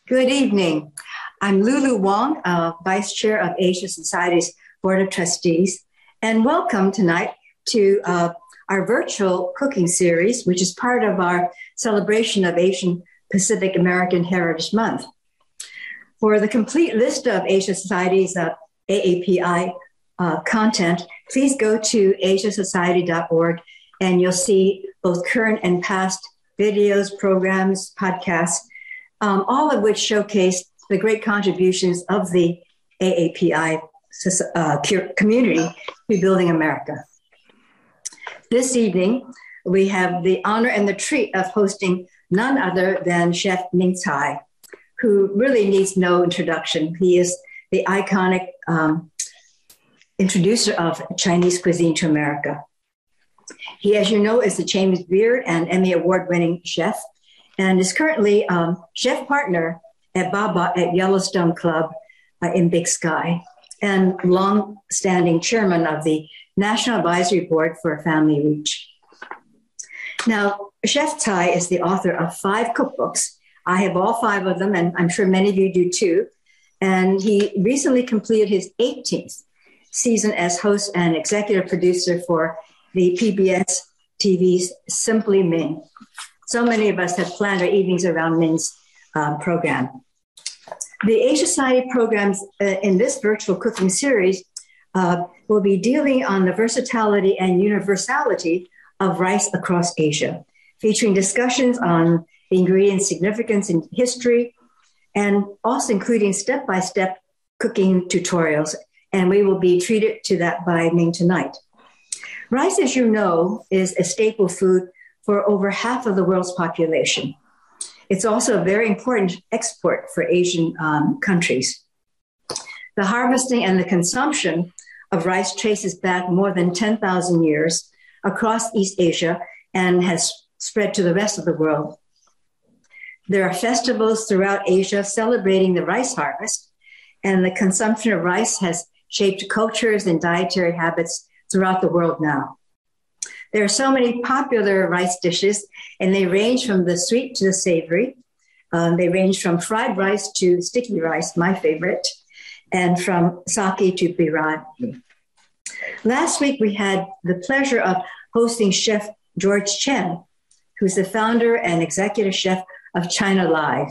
Good evening. I'm Lulu Wong, Vice Chair of Asia Society's Board of Trustees, and welcome tonight to our virtual cooking series, which is part of our celebration of Asian Pacific American Heritage Month. For the complete list of Asia Society's AAPI content, please go to asiasociety.org and you'll see both current and past videos, programs, podcasts, all of which showcase the great contributions of the AAPI community to building America. This evening, we have the honor and the treat of hosting none other than Chef Ming Tsai, who really needs no introduction. He is the iconic introducer of Chinese cuisine to America. He, as you know, is the James Beard and Emmy award-winning chef, and is currently chef partner at Baba at Yellowstone Club in Big Sky, and long-standing chairman of the National Advisory Board for Family Reach. Now, Chef Tsai is the author of 5 cookbooks. I have all 5 of them, and I'm sure many of you do too. And he recently completed his 18th season as host and executive producer for the PBS TV's Simply Ming. So many of us have planned our evenings around Ming's program. The Asia Society programs in this virtual cooking series will be dealing on the versatility and universality of rice across Asia, featuring discussions on the ingredient significance in history, and also including step-by-step cooking tutorials. And we will be treated to that by Ming tonight. Rice, as you know, is a staple food for over half of the world's population. It's also a very important export for Asian countries. The harvesting and the consumption of rice traces back more than 10,000 years across East Asia and has spread to the rest of the world. There are festivals throughout Asia celebrating the rice harvest, and the consumption of rice has shaped cultures and dietary habits throughout the world now. There are so many popular rice dishes, and they range from the sweet to the savory. They range from fried rice to sticky rice, my favorite, and from sake to biryani. Last week, we had the pleasure of hosting Chef George Chen, who's the founder and executive chef of China Live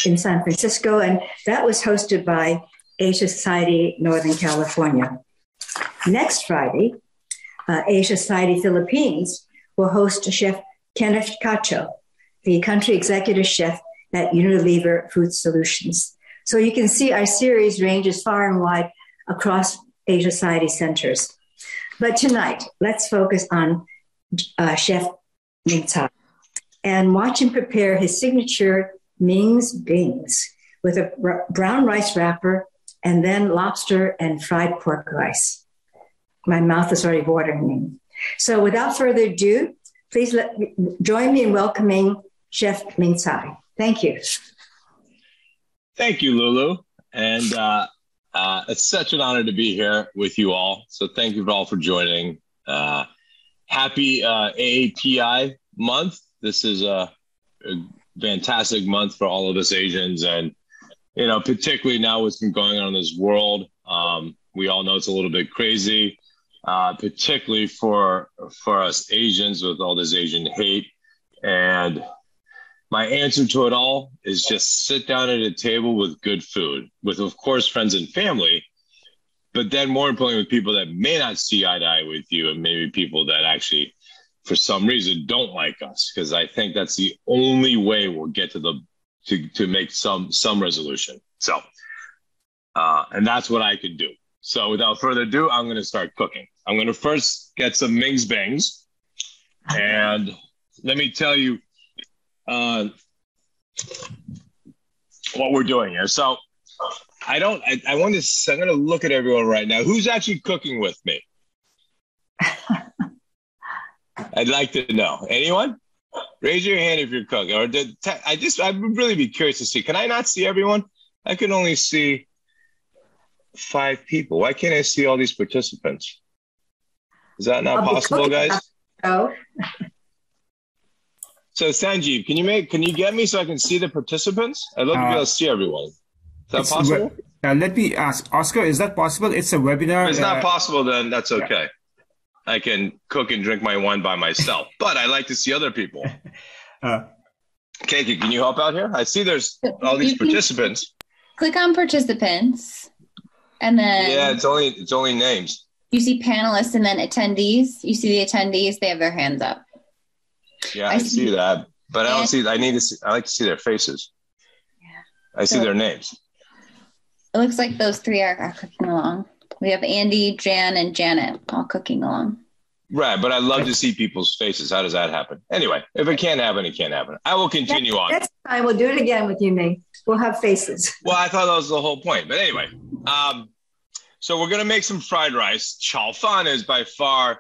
in San Francisco, and that was hosted by Asia Society Northern California. Next Friday, Asia Society Philippines will host Chef Kenneth Cacho, the country executive chef at Unilever Food Solutions. So you can see our series ranges far and wide across Asia Society centers. But tonight, let's focus on Chef Ming Tsai and watch him prepare his signature Mings Bings with a brown rice wrapper and then lobster and fried pork rice. My mouth is already watering me. So without further ado, please join me in welcoming Chef Ming Tsai. Thank you. Thank you, Lulu. And it's such an honor to be here with you all. So thank you all for joining. Happy AAPI month. This is a fantastic month for all of us Asians. And, you know, particularly now what's been going on in this world, we all know it's a little bit crazy. Particularly for us Asians with all this Asian hate. And my answer to it all is just sit down at a table with good food, with, of course, friends and family, but then more importantly, with people that may not see eye to eye with you, and maybe people that actually, for some reason, don't like us, because I think that's the only way we'll get to make some resolution. So, and that's what I could do. So without further ado, I'm going to start cooking. I'm going to first get some Mings Bings. And let me tell you what we're doing here. So I'm going to look at everyone right now. Who's actually cooking with me? I'd like to know. Anyone? Raise your hand if you're cooking. Or I'd really be curious to see. Can I not see everyone? I can only see 5 people. Why can't I see all these participants? Is that not possible, guys? Oh. So Sanjeev, can you get me so I can see the participants? I'd love to be able to see everyone. Is that possible? Let me ask Oscar, is that possible? It's a webinar. If it's not possible, then that's okay. I can cook and drink my wine by myself, but I like to see other people. Keiki, can you help out here? I see there's all these participants. Click on participants, and then it's only names. You see panelists and then attendees. You see the attendees; they have their hands up. Yeah, I see that, but I don't see. I like to see their faces. Yeah, I see their names. It looks like those three are cooking along. We have Andy, Jan, and Janet all cooking along. Right, but I love to see people's faces. How does that happen? Anyway, if it can't happen, it can't happen. I will continue on. Next time we'll do it again with you, Ming. We'll have faces. Well, I thought that was the whole point. But anyway, so we're going to make some fried rice. Chao fan is by far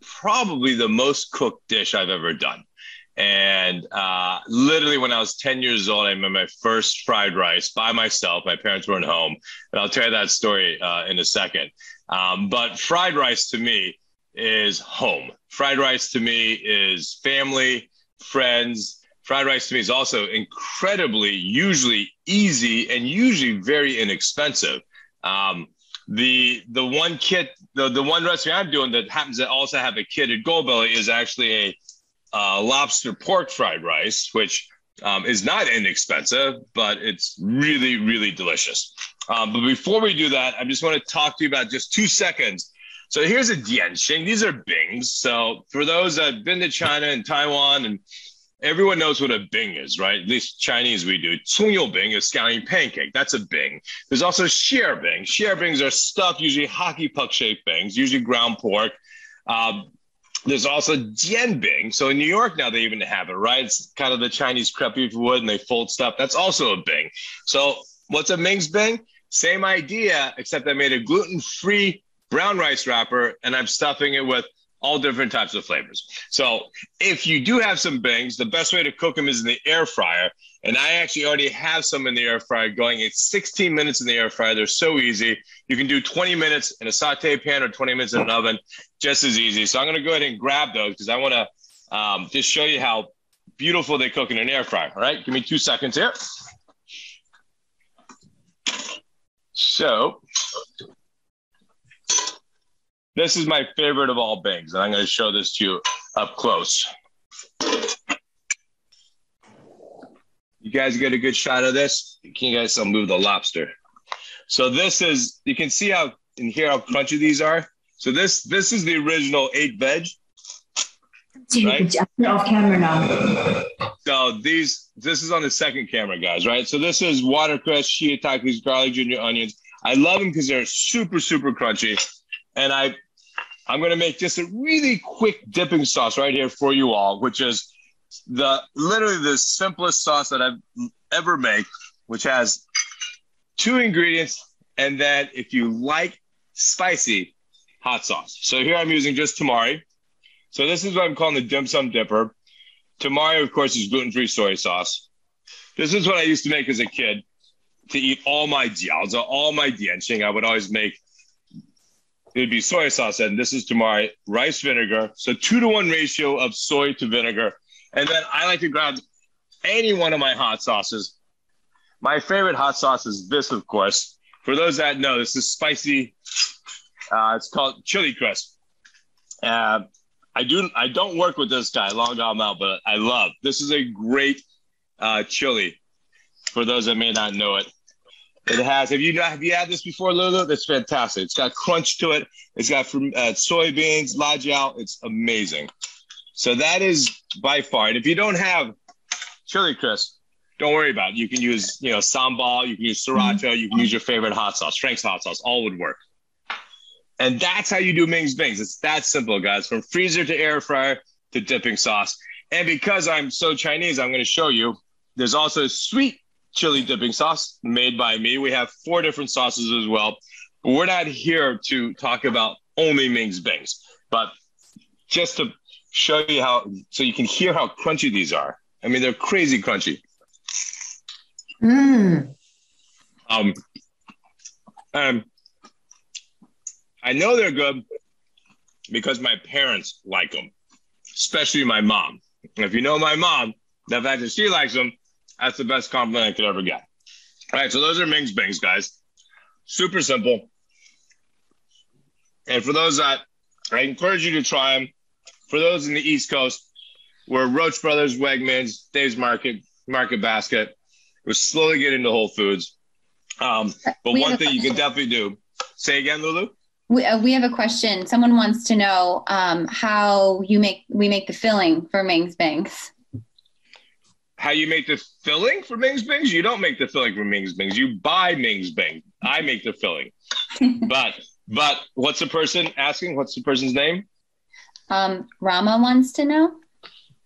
probably the most cooked dish I've ever done. And literally when I was 10 years old, I made my first fried rice by myself. My parents weren't home. And I'll tell you that story in a second. But fried rice to me is home. Fried rice to me is family, friends. Fried rice to me is also incredibly, usually easy and usually very inexpensive. The one kit, the one recipe I'm doing that happens to also have a kit at Goldbelly is actually a lobster pork fried rice, which is not inexpensive, but it's really, really delicious. But before we do that, I just want to talk to you about just 2 seconds. So here's a dianxing. These are bings. So for those that have been to China and Taiwan, and everyone knows what a bing is, right? At least Chinese we do. Cungyou bing is scallion pancake. That's a bing. There's also sheer bing. Sheer bings are stuffed, usually hockey puck shaped bings, usually ground pork. There's also jian bing. So in New York now they even have it, right? It's kind of the Chinese crepe, if you would, and they fold stuff. That's also a bing. So what's a Mings Bing? Same idea, except I made a gluten-free brown rice wrapper, and I'm stuffing it with all different types of flavors. So if you do have some bings, the best way to cook them is in the air fryer. And I actually already have some in the air fryer going. It's 16 minutes in the air fryer. They're so easy. You can do 20 minutes in a saute pan or 20 minutes in an oven, just as easy. So I'm going to go ahead and grab those because I want to just show you how beautiful they cook in an air fryer. All right, give me 2 seconds here. So this is my favorite of all bings, and I'm going to show this to you up close. You guys get a good shot of this? Can you guys move the lobster? So this is, you can see how and hear how crunchy these are. So this is the original 8 veg. Right? Off camera now. So this is on the second camera, guys, right? So this is watercress, shiitakes, garlic, ginger, onions. I love them because they're super, super crunchy. And I'm going to make just a really quick dipping sauce right here for you all, which is literally the simplest sauce that I've ever made, which has 2 ingredients. And then if you like spicy, hot sauce. So here I'm using just Tamari. So this is what I'm calling the dim sum dipper. Tamari, of course, is gluten-free soy sauce. This is what I used to make as a kid to eat all my jiaozi, all my dianxing. I would always make, it would be soy sauce, and this is Tamari, rice vinegar. So 2-to-1 ratio of soy to vinegar. And then I like to grab any one of my hot sauces. My favorite hot sauce is this, of course. For those that know, this is spicy. It's called chili crisp. I don't work with this guy, Long Dao Mao, but I love. This is a great chili. For those that may not know it, it has. Have you had this before, Lulu? That's fantastic. It's got crunch to it. It's got soybeans, la jiao. It's amazing. So that is by far. And if you don't have chili crisp, don't worry about it. You can use, sambal. You can use sriracha. You can use your favorite hot sauce. Frank's hot sauce. All would work. And that's how you do Mings Bings. It's that simple, guys. From freezer to air fryer to dipping sauce. And because I'm so Chinese, I'm going to show you. There's also sweet chili dipping sauce made by me. We have 4 different sauces as well. But we're not here to talk about only Mings Bings. But just to show you so you can hear how crunchy these are. I mean, they're crazy crunchy. I know they're good because my parents like them. especially my mom. And if you know my mom, the fact that she likes them, that's the best compliment I could ever get. All right, so those are Mings Bings, guys. Super simple. And for those that, I encourage you to try them. For those in the East Coast, we're Roach Brothers, Wegmans, Dave's Market, Market Basket. We're slowly getting into Whole Foods. But one thing you can definitely do. Say again, Lulu? We have a question. Someone wants to know how we make the filling for Mings Bings. How you make the filling for Mings Bings? You don't make the filling for Mings Bings. You buy Mings Bings. I make the filling. But what's the person asking? What's the person's name? Rama wants to know.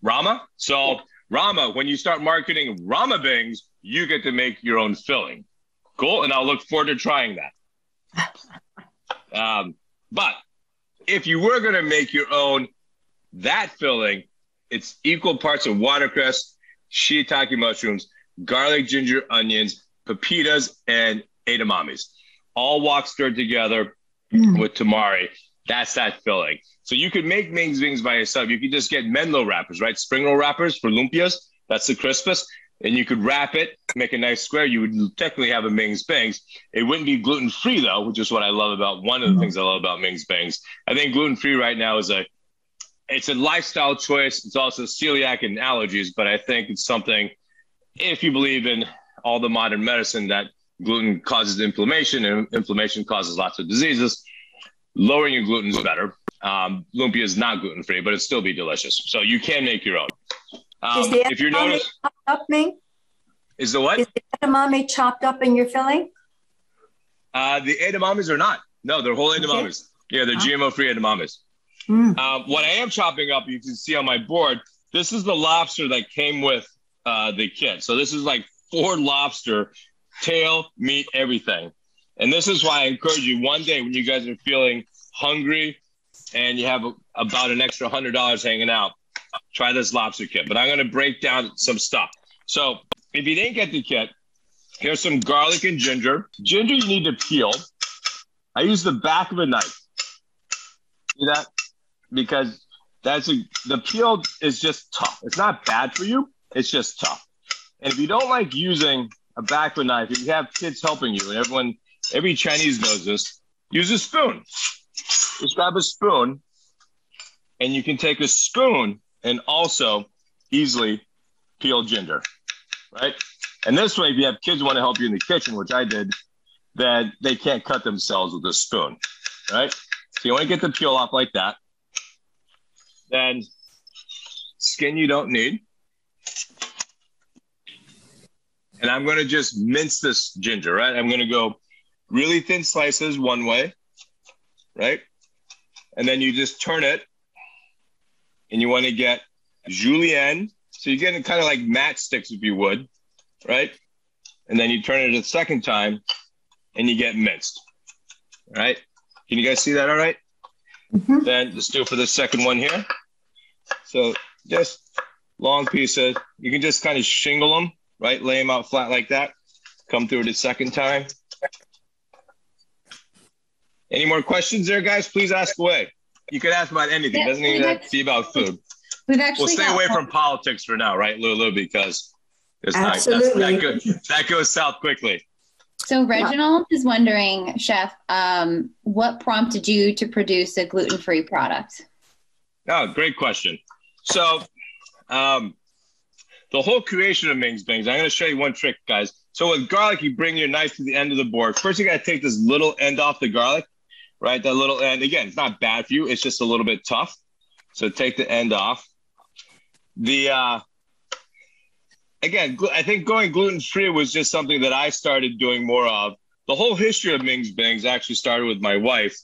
Rama? So Rama, when you start marketing Rama Bings, you get to make your own filling. Cool. And I'll look forward to trying that. But if you were going to make your own, that filling, it's equal parts of watercress, shiitake mushrooms, garlic, ginger, onions, pepitas, and edamames. All wok stirred together with tamari. That's that filling. So you could make Mings Bings by yourself. You could just get Menlo wrappers, right? Spring roll wrappers for lumpias. That's the crispest. And you could wrap it, make a nice square. You would technically have a Mings Bings. It wouldn't be gluten-free, though, which is what I love about, one of the things I love about Mings Bings. I think gluten-free right now is it's a lifestyle choice. It's also celiac and allergies, but I think it's something, if you believe in all the modern medicine, that gluten causes inflammation, and inflammation causes lots of diseases. Lowering your gluten is better. Lumpia is not gluten-free, but it'd still be delicious. So you can make your own. If you're noticing, is the what? Is the edamame chopped up in your filling? The edamames are not. No, they're whole edamames. Okay. Yeah, they're GMO-free edamames. What I am chopping up, you can see on my board, this is the lobster that came with the kit. So this is like 4 lobster, tail, meat, everything. And this is why I encourage you, one day when you guys are feeling hungry and you have about an extra $100 hanging out, try this lobster kit. But I'm going to break down some stuff. So if you didn't get the kit, here's some garlic and ginger. Ginger you need to peel. I use the back of a knife. See that? Because the peel is just tough. It's not bad for you. It's just tough. And if you don't like using a back of a knife, if you have kids helping you, and every Chinese knows this, use a spoon. Just grab a spoon, and you can take a spoon and also easily peel ginger, right? And this way, if you have kids who want to help you in the kitchen, which I did, then they can't cut themselves with a spoon, right? So you want to get the peel off like that. Then skin you don't need. And I'm going to just mince this ginger, right? I'm going to go really thin slices one way, right? And then you just turn it, and you want to get julienne. So you're getting kind of like matchsticks, if you would, right? And then you turn it a second time, and you get minced, right? Can you guys see that all right? Then let's do it for the second one here. So just long pieces. You can just kind of shingle them, right? Lay them out flat like that. Come through the second time. Any more questions there, guys? Please ask away. You can ask about anything. It doesn't even have to be about food. We'll stay away from politics for now, right, Lulu? Because it's Absolutely. that goes south quickly. So Reginald is wondering, Chef, what prompted you to produce a gluten-free product? Oh, great question. So the whole creation of Mings Bings, I'm going to show you one trick, guys. So with garlic, you bring your knife to the end of the board. First, you got to take this little end off the garlic, right? That little end, again, it's not bad for you. It's just a little bit tough. So take the end off. Again, I think going gluten-free was just something that I started doing more of. The whole history of Mings Bings actually started with my wife,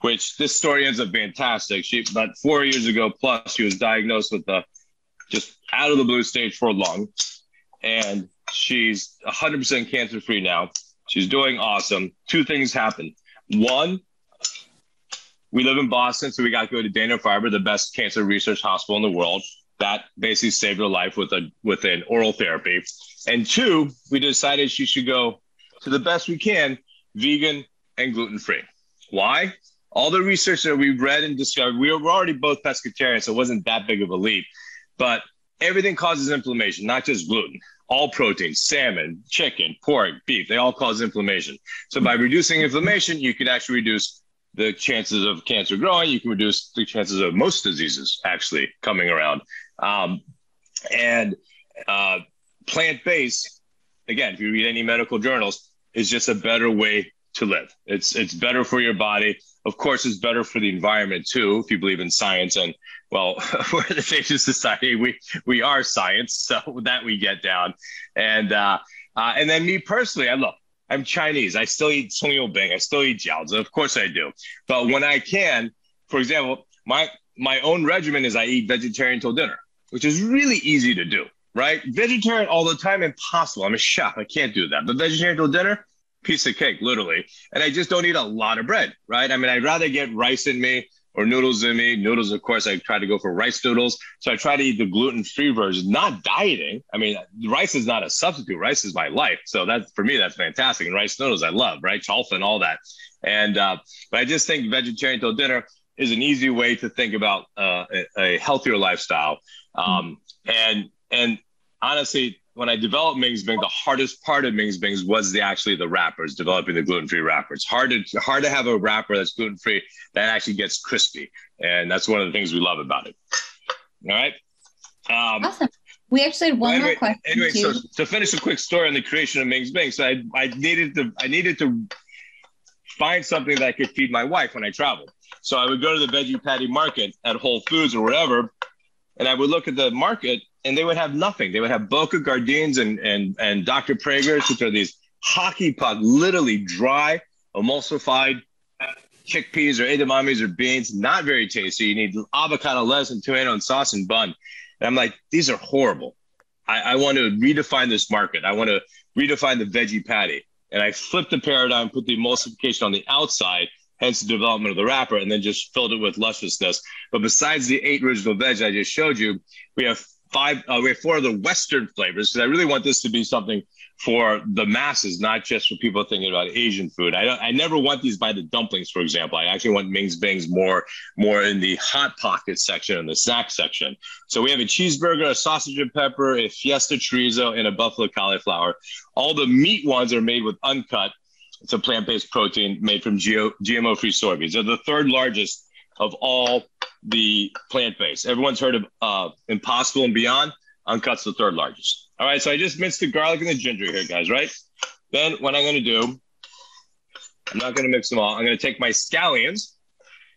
which this story ends up fantastic. About 4 years ago plus, she was diagnosed with just out of the blue stage 4 lung. And she's 100% cancer-free now. She's doing awesome. 2 things happened. One, we live in Boston, so we got to go to Dana-Farber, the best cancer research hospital in the world. That basically saved her life with an oral therapy. And 2, we decided she should go to the best we can, vegan and gluten-free. Why? All the research that we've read and discovered, we were already both pescatarians, so it wasn't that big of a leap. But everything causes inflammation, not just gluten. All proteins, salmon, chicken, pork, beef, they all cause inflammation. So by reducing inflammation, you can actually reduce the chances of cancer growing. You can reduce the chances of most diseases actually coming around. Plant-based, again, if you read any medical journals, is just a better way to live. It's better for your body. Of course, it's better for the environment too, if you believe in science. And well, we're the Facious Society. We are science, so that we get down. And then me personally, I'm Chinese. I still eat Bing. I still eat jiaozi. Of course I do. But when I can, for example, my own regimen is I eat vegetarian till dinner, which is really easy to do, right? Vegetarian all the time, impossible. I'm a chef. I can't do that. But vegetarian till dinner, piece of cake, literally. And I just don't eat a lot of bread, right? I mean, I'd rather get rice in me or noodles in me. Noodles, of course, I try to go for rice noodles. So I try to eat the gluten-free version, not dieting. I mean, rice is not a substitute. Rice is my life. So for me, that's fantastic. And rice noodles, I love, right? Chalfa and all that. And, but I just think vegetarian till dinner is an easy way to think about a healthier lifestyle. And honestly, when I developed Mings Bings, the hardest part of Mings Bings was actually the wrappers, developing the gluten-free wrapper. It's hard to have a wrapper that's gluten-free that actually gets crispy. And that's one of the things we love about it. All right. Awesome. We actually had one more question. Anyway, so to finish a quick story on the creation of Mings Bings, so I needed to find something that I could feed my wife when I traveled. So I would go to the veggie patty market at Whole Foods or whatever, and I would look at the market, and they would have nothing. They would have Boca Gardens and Dr. Prager's, which are these hockey puck, literally dry, emulsified chickpeas or edamames or beans, not very tasty. You need avocado, lettuce, and tomato and sauce and bun. And I'm like, these are horrible. I want to redefine this market. I want to redefine the veggie patty. And I flipped the paradigm, put the emulsification on the outside, hence the development of the wrapper, and then just filled it with lusciousness. But besides the 8 original veg I just showed you, we have 4 of the Western flavors, because I really want this to be something for the masses, not just for people thinking about Asian food. I never want these by the dumplings, for example. I actually want Mings Bings more in the hot pocket section and the snack section. So we have a cheeseburger, a sausage and pepper, a fiesta chorizo, and a buffalo cauliflower. All the meat ones are made with uncut. It's a plant-based protein made from GMO-free soybeans. They're the 3rd largest of all the plant-based. Everyone's heard of Impossible and Beyond. Uncut's the 3rd largest. All right, so I just minced the garlic and the ginger here, guys, right? Then what I'm going to do, I'm not going to mix them all. I'm going to take my scallions.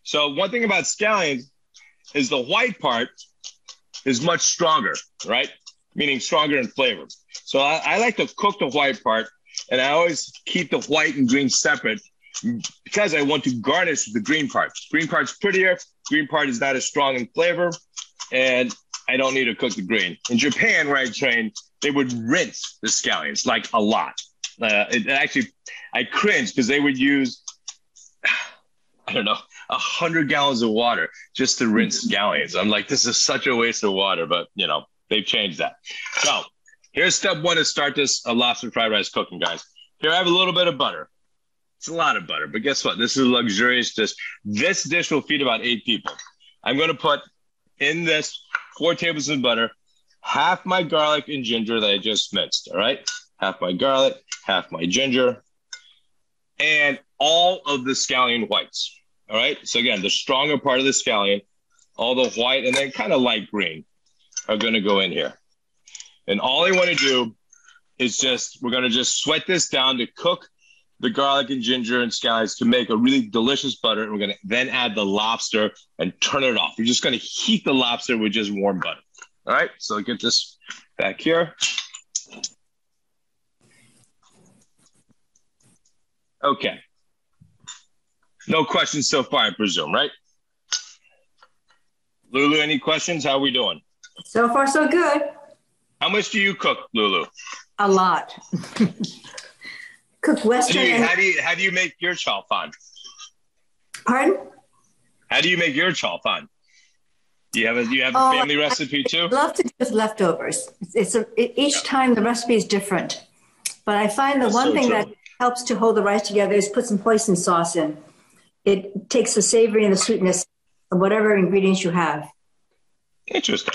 So one thing about scallions is the white part is much stronger, right? Meaning stronger in flavor. So I like to cook the white part, and I always keep the white and green separate because I want to garnish the green part. Green part's prettier. Green part is not as strong in flavor, and I don't need to cook the green. In Japan, where I trained, they would rinse the scallions, like a lot. I cringed because they would use, 100 gallons of water just to rinse scallions. I'm like, this is such a waste of water, but they've changed that. So here's step 1 to start this lobster fried rice cooking, guys. Here I have a little bit of butter. It's a lot of butter, but guess what? This is a luxurious dish. This dish will feed about 8 people. I'm going to put in this 4 tablespoons of butter, half my garlic and ginger that I just minced, all right? Half my garlic, half my ginger, and all of the scallion whites, all right? So again, the stronger part of the scallion, all the white and then kind of light green are going to go in here. And all I want to do is we're going to just sweat this down to cook the garlic and ginger and scallions to make a really delicious butter. And we're going to then add the lobster and turn it off. We're just going to heat the lobster with just warm butter. All right, so get this back here. Okay. No questions so far, I presume, right? Lulu, any questions? How are we doing? So far, so good. How much do you cook, Lulu? A lot. Cook Western. How do you make your chao fan? Pardon? How do you make your chao fan? Do you have a family recipe too? I love to do with leftovers. Each time the recipe is different, but I find the one thing that helps to hold the rice together is put some hoisin sauce in. it takes the savory and the sweetness of whatever ingredients you have. Interesting.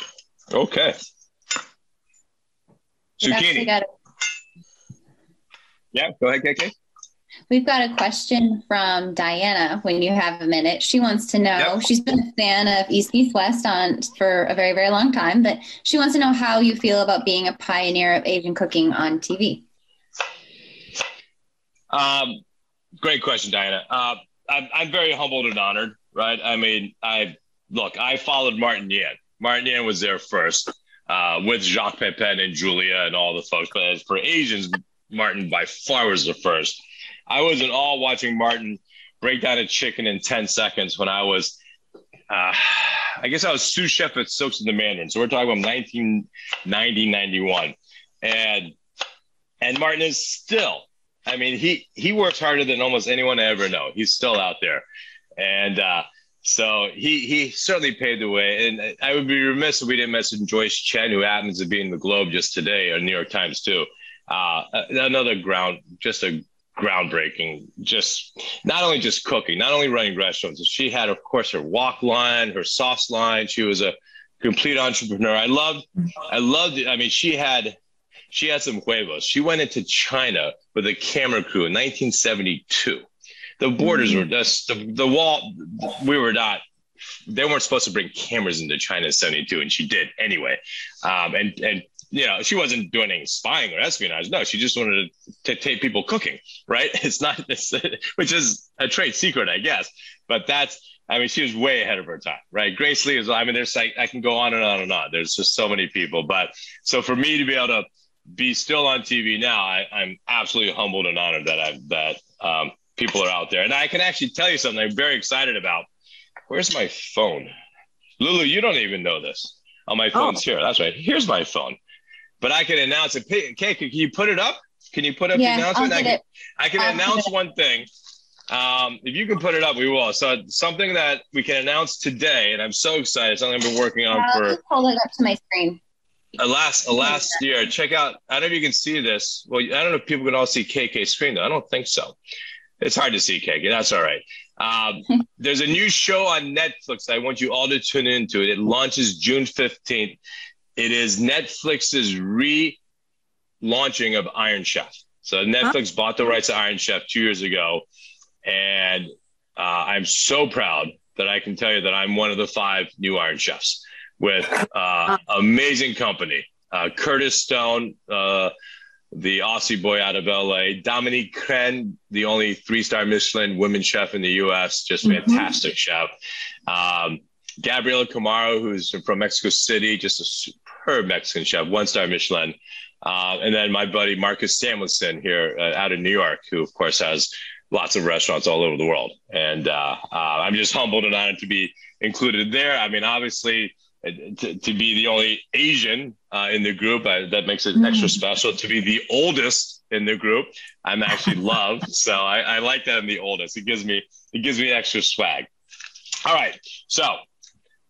Okay. Zucchini. Yeah, go ahead, KK. We've got a question from Diana when you have a minute. She wants to know, she's been a fan of East Meets West for a very, very long time, but she wants to know how you feel about being a pioneer of Asian cooking on TV. Great question, Diana. I'm very humbled and honored, right? I mean, I followed Martin Yan. Martin Yan was there first with Jacques Pepin and Julia and all the folks. But for Asians, Martin by far was the first. I was in awe watching Martin break down a chicken in 10 seconds when I was, I guess I was sous chef at Silks in the Mandarin. So we're talking about 1990, 91. And Martin is still, I mean, he works harder than almost anyone I ever know. He's still out there. And so he certainly paved the way. And I would be remiss if we didn't mention Joyce Chen, who happens to be in the Globe just today, or New York Times too. Another groundbreaking, just not only just cooking, not only running restaurants. She had, of course, her wok line, her sauce line. She was a complete entrepreneur. I loved it. I mean, she had some huevos. She went into China with a camera crew in 1972. The borders were just the wall. They weren't supposed to bring cameras into China in 72, and she did anyway. And you know, she wasn't doing any spying or espionage. No, she just wanted to tape people cooking, right? Which is a trade secret, I guess. But she was way ahead of her time, right? Grace Lee is, I mean, I can go on and on and on. There's just so many people. But so for me to be able to be still on TV now, I'm absolutely humbled and honored that people are out there. And I can actually tell you something I'm very excited about. Where's my phone? Lulu, you don't even know this. Oh, my phone's here. That's right. Here's my phone. But I can announce it. Okay, can you put it up? Can you put up the announcement? I can announce one thing. If you can put it up, we will. So something that we can announce today, and I'm so excited. Something I've been working on for. I'll hold it up to my screen. Last year. Check out. I don't know if you can see this. Well, I don't know if people can all see KK's screen though. I don't think so. It's hard to see KK. That's all right. There's a new show on Netflix I want you all to tune into. It launches June 15th. It is Netflix's relaunching of Iron Chef. So Netflix bought the rights to Iron Chef 2 years ago. And I'm so proud that I can tell you that I'm one of the 5 new Iron Chefs with amazing company. Curtis Stone, the Aussie boy out of LA. Dominique Crenn, the only 3-star Michelin women chef in the US, just fantastic chef. Gabriela Camaro, who's from Mexico City, just a superb Mexican chef, 1-star Michelin. And then my buddy Marcus Samuelson here out of New York, who of course has lots of restaurants all over the world. And I'm just humbled and honored to be included there. I mean, obviously, to be the only Asian in the group, that makes it extra special. To be the oldest in the group, I'm actually loved. So I like that I'm the oldest. It gives me extra swag. All right, so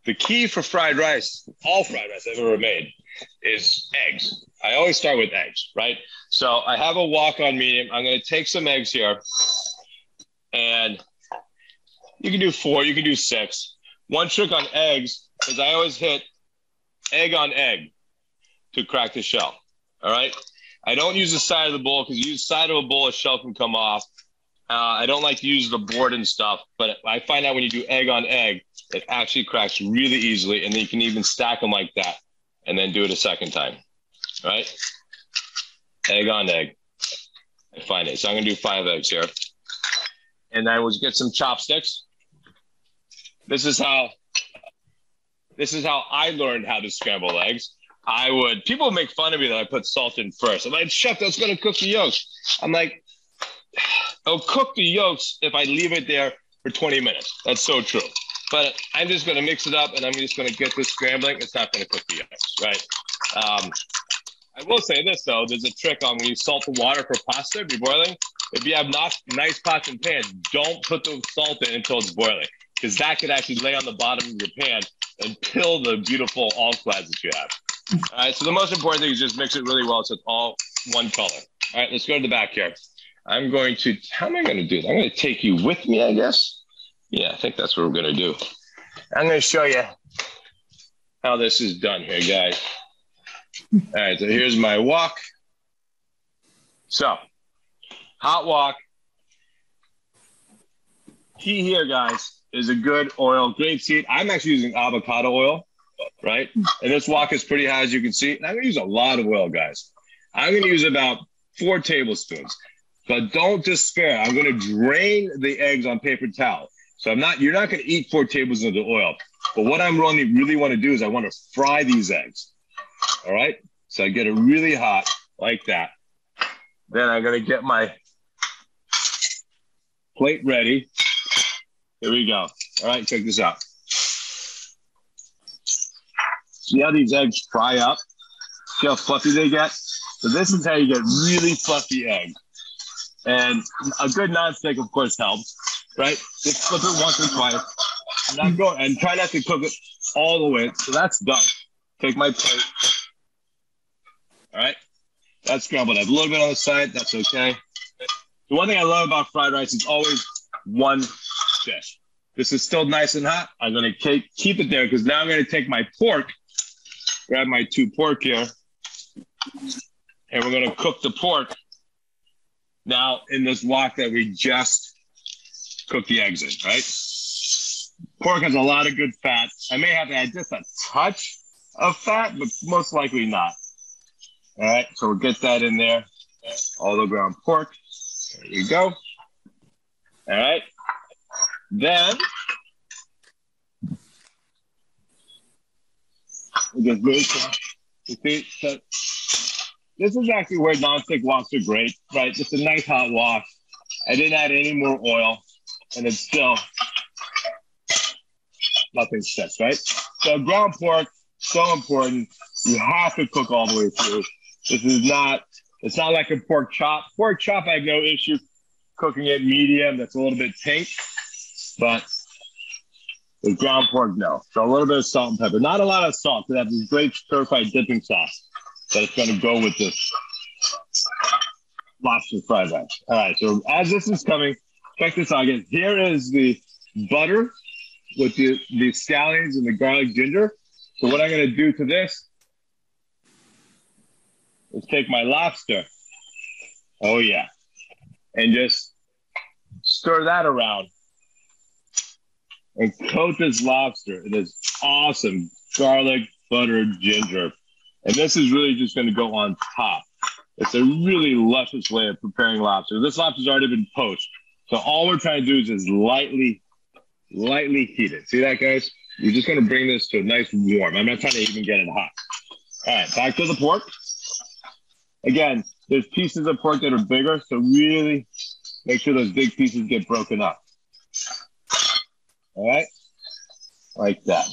the key for fried rice, all fried rice I've ever made, is eggs. I always start with eggs, right? So I have a wok on medium. I'm going to take some eggs here, and you can do 4, you can do 6. One trick on eggs is I always hit egg on egg to crack the shell, all right? I don't use the side of the bowl because you use the side of a bowl, a shell can come off. I don't like to use the board and stuff, but I find out when you do egg on egg, it actually cracks really easily, and then you can even stack them like that and then do it a second time, all right? Egg on egg. I find it. So I'm going to do 5 eggs here. And then we'll get some chopsticks. This is how I learned how to scramble eggs. People make fun of me that I put salt in first. I'm like, chef, that's going to cook the yolks. I'm like, it'll cook the yolks if I leave it there for 20 minutes. That's so true. But I'm just going to mix it up, and I'm just going to get this scrambling. It's not going to cook the yolks, right? I will say this, though. There's a trick on when you salt the water for pasta, be boiling. If you have nice pots and pans, don't put the salt in until it's boiling, because that could actually lay on the bottom of your pan and kill the beautiful all-clads that you have. All right, so the most important thing is just mix it really well so it's all one color. All right, let's go to the back here. How am I going to do this? I'm going to take you with me, I guess. Yeah, I think that's what we're going to do. I'm going to show you how this is done here, guys. All right, so here's my wok. So, hot wok. Key here, guys, is a good oil, grapeseed. I'm actually using avocado oil, right? And this wok is pretty high, as you can see. And I'm going to use a lot of oil, guys. I'm going to use about 4 tablespoons. But don't despair. I'm going to drain the eggs on paper towel. So you're not going to eat 4 tablespoons of the oil. But what I really want to do is I want to fry these eggs. All right? So I get it really hot like that. Then I'm going to get my plate ready. Here we go. All right, check this out. See how these eggs fry up? See how fluffy they get? So this is how you get really fluffy eggs. And a good nonstick, of course, helps, right? Just flip it once or twice. And try not to cook it all the way. So that's done. Take my plate. All right? That's scrambled eggs. A little bit on the side. That's okay. The one thing I love about fried rice is always one dish. This is still nice and hot. I'm going to keep it there because now I'm going to take my pork, grab my 2 pork here, and we're going to cook the pork now in this wok that we just cooked the eggs in, right? Pork has a lot of good fat. I may have to add just a touch of fat, but most likely not. All right, so we'll get that in there. All the ground pork. There you go. All right. Then we just move to, you see, so this is actually where nonstick woks are great, right? Just a nice hot wok. I didn't add any more oil, and it's still nothing sticks, right? So ground pork, so important. You have to cook all the way through. It's not like a pork chop. Pork chop, I have no issue cooking it medium. That's a little bit pink. But with ground pork, no. So a little bit of salt and pepper. Not a lot of salt. They have this great stir-fried dipping sauce that it's going to go with this lobster fried rice. All right. So as this is coming, check this out again. Here is the butter with the scallions and the garlic ginger. So what I'm going to do to this is take my lobster. Oh, yeah. And just stir that around. And coat this lobster in this awesome garlic, butter, ginger. And this is really just going to go on top. It's a really luscious way of preparing lobster. This lobster's already been poached. So all we're trying to do is just lightly heat it. See that, guys? You're just going to bring this to a nice warm. I'm not trying to even get it hot. All right, back to the pork. Again, there's pieces of pork that are bigger, so really make sure those big pieces get broken up. All right? Like that.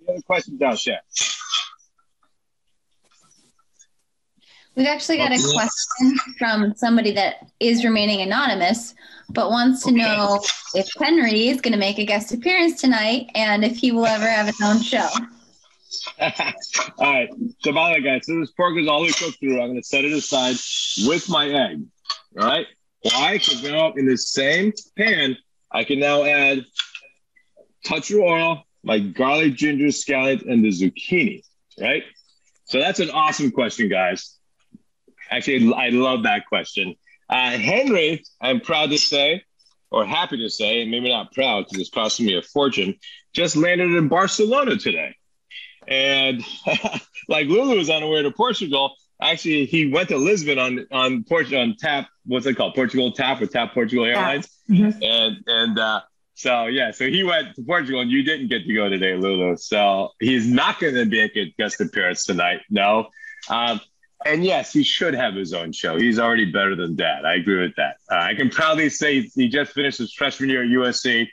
Any other questions out there? We've actually got a question from somebody that is remaining anonymous, but wants to know if Henry is going to make a guest appearance tonight and if he will ever have his own show. All right. So by the way, guys, so this pork is all we cooked through. I'm going to set it aside with my egg. All right? Why? Because now in the same pan, I can now add a touch of oil, my garlic, ginger, scallions, and the zucchini, right? So that's an awesome question, guys. Actually, I love that question. Henry, I'm proud to say, or happy to say, and maybe not proud because it's costing me a fortune, just landed in Barcelona today. And like Lulu was on her way to Portugal, actually, he went to Lisbon on TAP, what's it called? Portugal TAP or TAP Portugal Airlines. Mm-hmm. So he went to Portugal and you didn't get to go today, Lulu. So he's not going to make a guest appearance tonight. No. And yes, he should have his own show. He's already better than Dad. I agree with that. I can proudly say he just finished his freshman year at USC.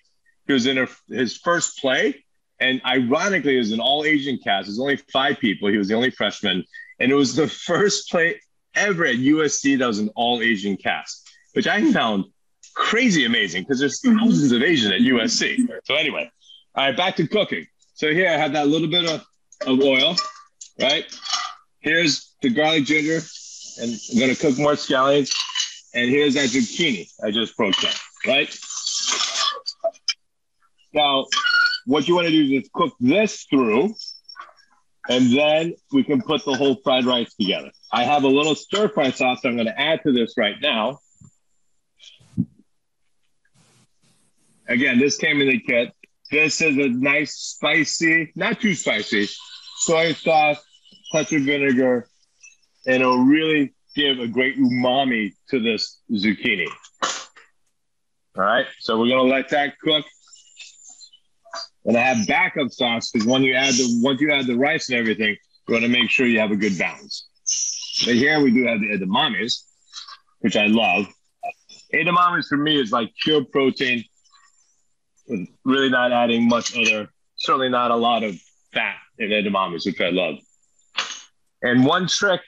He was in his first play. And ironically, it was an all-Asian cast. There's only 5 people. He was the only freshman. And it was the first play ever at USC that was an all-Asian cast, which I found crazy amazing because there's thousands of Asians at USC. So anyway, all right, back to cooking. So here I have that little bit of oil, right? Here's the garlic ginger, and I'm going to cook more scallions. And here's that zucchini I just poached up, right? Now, what you want to do is just cook this through, and then we can put the whole fried rice together. I have a little stir-fry sauce I'm going to add to this right now. Again, this came in the kit. This is a nice spicy, not too spicy, soy sauce, touch of vinegar, and it'll really give a great umami to this zucchini. All right, so we're going to let that cook. And I have backup sauce because once you add the rice and everything, you want to make sure you have a good balance. But here we do have the edamames, which I love. Edamames for me is like pure protein, with really not adding much other, certainly not a lot of fat in edamames, which I love. And one trick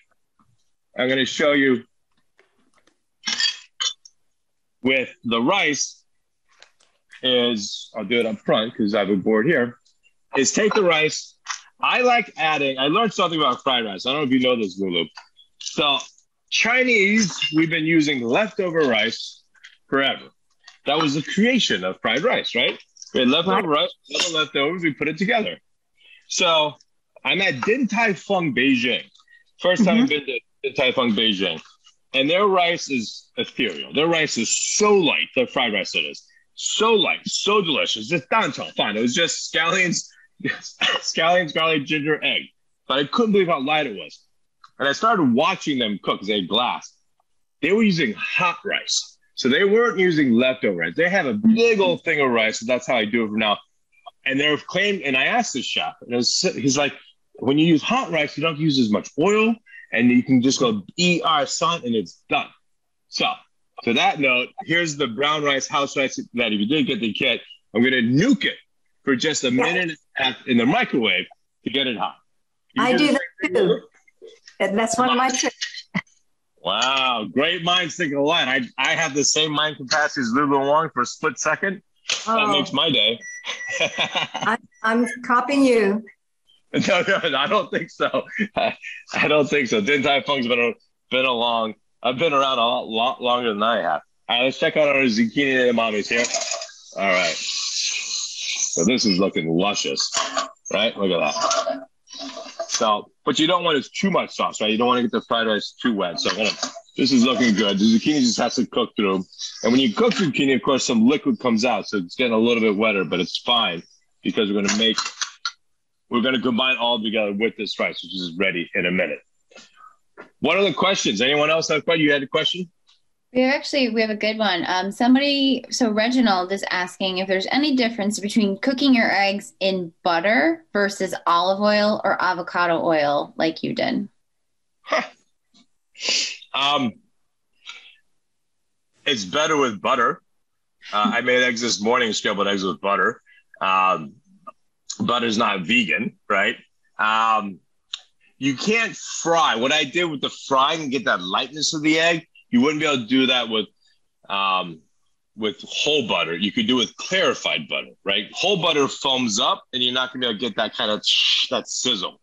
I'm going to show you with the rice is, I'll do it up front because I have a board here, is take the rice. I learned something about fried rice. I don't know if you know this, Lulu. So Chinese, we've been using leftover rice forever. That was the creation of fried rice, right? We had leftover rice, leftovers, we put it together. So I'm at Din Tai Fung, Beijing. First time I've been to Din Tai Fung, Beijing. And their rice is ethereal. Their rice is so light, the fried rice it is. So light, so delicious. Just danton, fine. It was just scallions, garlic, ginger, egg. But I couldn't believe how light it was. And I started watching them cook because they had glass. They were using hot rice. So they weren't using leftover rice. They have a big old thing of rice. So that's how I do it from now. And they're claimed, and I asked the chef, and he's like, when you use hot rice, you don't use as much oil, and you can just go ER sun, and it's done. So to that note, here's the brown rice, house rice that if you didn't get the kit, I'm going to nuke it for just a minute and a half in the microwave to get it hot. I do that too. That's one of my tricks. Wow, great minds think alike. I have the same mind capacity as Lulu Wong for a split second. That makes my day. I'm copying you. No, I don't think so. I don't think so. Din Tai Fung's been along. I've been around a lot longer than I have. All right, let's check out our zucchini edamames here. All right. So this is looking luscious, right? Look at that. So, but you don't want is too much sauce, right? You don't want to get the fried rice too wet. So this is looking good. The zucchini just has to cook through. And when you cook zucchini, of course, some liquid comes out. So it's getting a little bit wetter, but it's fine because we're going to combine all together with this rice, which is ready in a minute. What are the questions? Anyone else have a question? You had a question? We have a good one. So Reginald is asking if there's any difference between cooking your eggs in butter versus olive oil or avocado oil like you did. It's better with butter. I made eggs this morning, scrambled eggs with butter. Butter's not vegan, right? You can't fry. What I did with the frying and get that lightness of the egg, you wouldn't be able to do that with whole butter. You could do it with clarified butter, right? Whole butter foams up, and you're not going to be able to get that kind of that sizzle.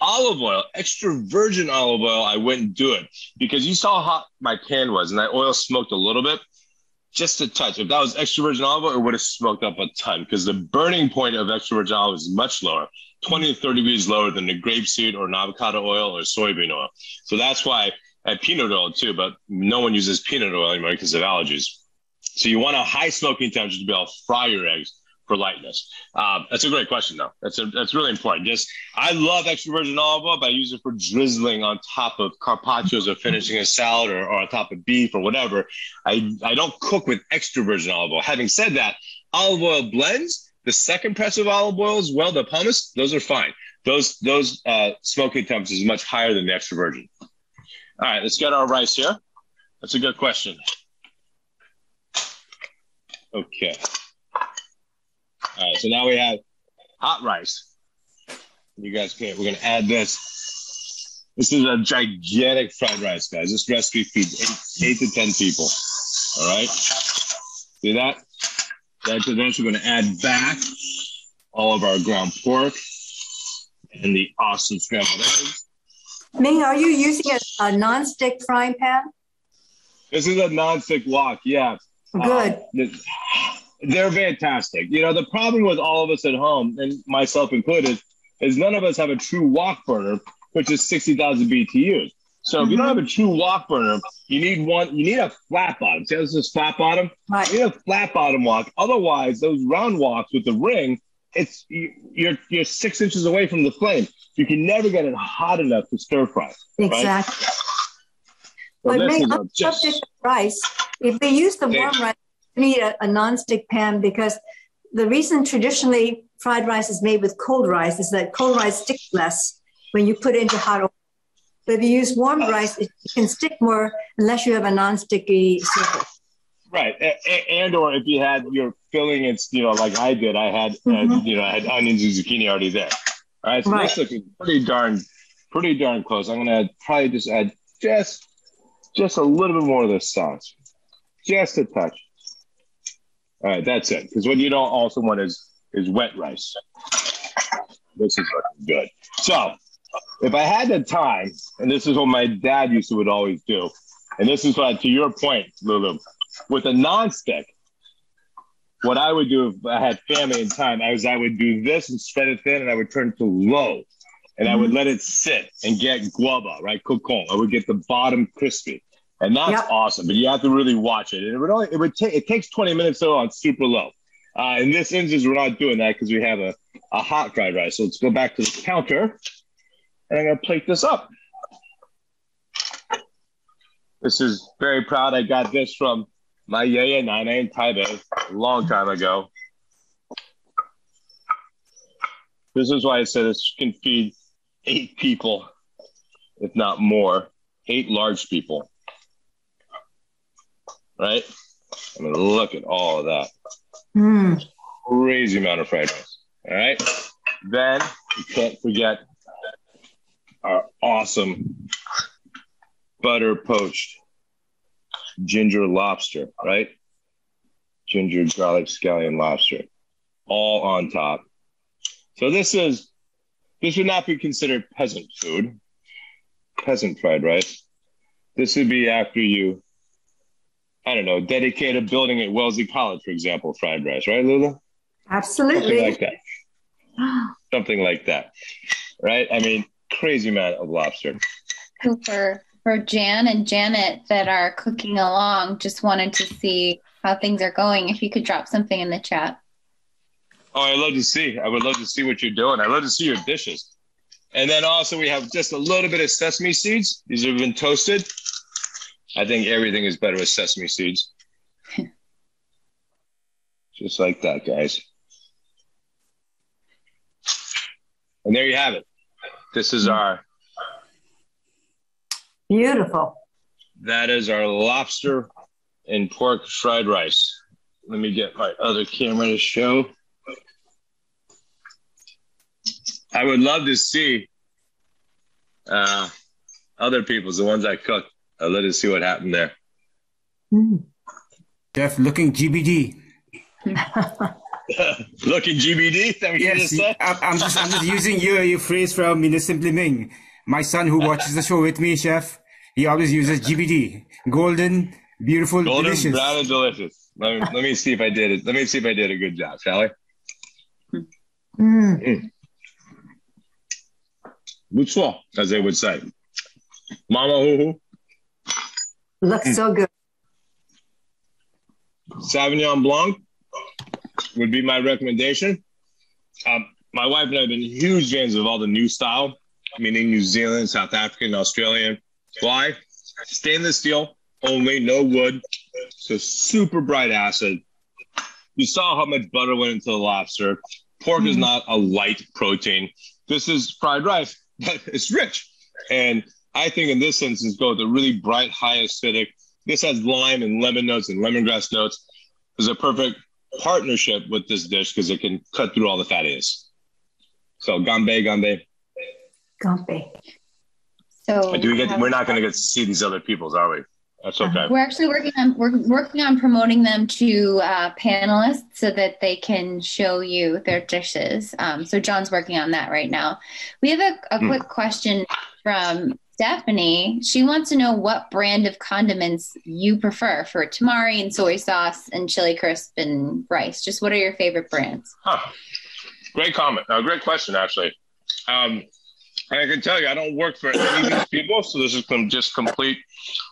Olive oil, extra virgin olive oil, I wouldn't do it because you saw how hot my pan was, and that oil smoked a little bit, just a touch. If that was extra virgin olive oil, it would have smoked up a ton because the burning point of extra virgin olive is much lower, 20 to 30 degrees lower than the grapeseed or an avocado oil or soybean oil. So that's why I have peanut oil too, but no one uses peanut oil anymore because of allergies. So you want a high smoking temperature to be able to fry your eggs for lightness. That's a great question, though. That's really important. I love extra virgin olive oil, but I use it for drizzling on top of carpaccios or finishing a salad or on top of beef or whatever. I don't cook with extra virgin olive oil. Having said that, olive oil blends, the second press of olive oil as well, the pumice, those are fine. Those smoking temperatures is much higher than the extra virgin. All right, let's get our rice here. That's a good question. Okay. All right, so now we have hot rice. You guys can't, we're going to add this. This is a gigantic fried rice, guys. This recipe feeds 8 to 10 people. All right. See that? After this, we're going to add back all of our ground pork and the awesome scrambled eggs. Ming, are you using a non-stick frying pan? This is a non-stick wok, yeah. Good. They're fantastic. You know, the problem with all of us at home, and myself included, is none of us have a true wok burner, which is 60,000 BTUs. So if you don't have a true wok burner, you need a flat bottom. See how this is flat bottom? Right. You need a flat bottom wok. Otherwise, those round woks with the ring, you're 6 inches away from the flame. You can never get it hot enough to stir fry. Exactly. Right? But Ming, on the subject of rice, if they use the warm rice, you need a non-stick pan, because the reason traditionally fried rice is made with cold rice is that cold rice sticks less when you put it into hot oil. But if you use warm rice, it can stick more unless you have a non-sticky surface. Right, and or if you had your filling, it's like I did. I had I had onions and zucchini already there. All right, so this looks pretty darn close. I'm gonna probably just add just a little bit more of this sauce, just a touch. All right, that's it. Because what you don't also want is wet rice. This is looking good. So if I had the time, and this is what my dad would always do, and this is what, to your point, Lulu, with a nonstick, what I would do if I had family and time, I would do this and spread it thin, and I would turn it to low, and I would let it sit and get guava, right, cocon. I would get the bottom crispy, and that's awesome. But you have to really watch it, and it takes 20 minutes though on super low. In this instance, we're not doing that because we have a hot fried rice. So let's go back to the counter. And I'm going to plate this up. This is very proud. I got this from my yaya nana in Taipei a long time ago. This is why I said this can feed 8 people, if not more. 8 large people. Right? I mean, look at all of that. Crazy amount of fried rice. All right? Then you can't forget our awesome butter poached ginger lobster, right? Ginger garlic scallion lobster, all on top. So this would not be considered peasant food, peasant fried rice. This would be after you, I don't know, dedicate a building at Wellesley College, for example, fried rice, right, Lula? Absolutely. Something like that. Something like that, right? I mean, crazy amount of lobster. For Jan and Janet that are cooking along, just wanted to see how things are going. If you could drop something in the chat. Oh, I would love to see what you're doing. I love to see your dishes. And then also we have just a little bit of sesame seeds. These have been toasted. I think everything is better with sesame seeds. Just like that, guys. And there you have it. This is our... Beautiful. That is our lobster and pork fried rice. Let me get my other camera to show. I would love to see other people's, the ones I cook. I'd love to see what happened there. Jeff, looking GBD. Looking GBD? That yes, I'm just using your phrase from Simply Ming. My son who watches the show with me, Chef, he always uses GBD. Golden, beautiful, delicious. Brown and delicious. Let me see if I did it. Let me see if I did a good job, shall we? Good swell, as they would say. Mama hoo-hoo. Looks so good. Sauvignon Blanc would be my recommendation. My wife and I have been huge fans of all the new style, meaning New Zealand, South African, Australian. Why? Stainless steel only, no wood. So super bright acid. You saw how much butter went into the lobster. Pork is not a light protein. This is fried rice, but it's rich. And I think in this instance, go with a really bright, high acidic. This has lime and lemon notes and lemongrass notes. There's a perfect partnership with this dish because it can cut through all the fattiness. So gambe. So we're not going to get to see these other people's, are we? That's okay. We're actually working on promoting them to panelists so that they can show you their dishes. So John's working on that right now. We have a quick question from Stephanie, she wants to know what brand of condiments you prefer for tamari and soy sauce and chili crisp and rice. Just what are your favorite brands? Great comment. Great question, actually. And I can tell you, I don't work for any of these people, so this is just complete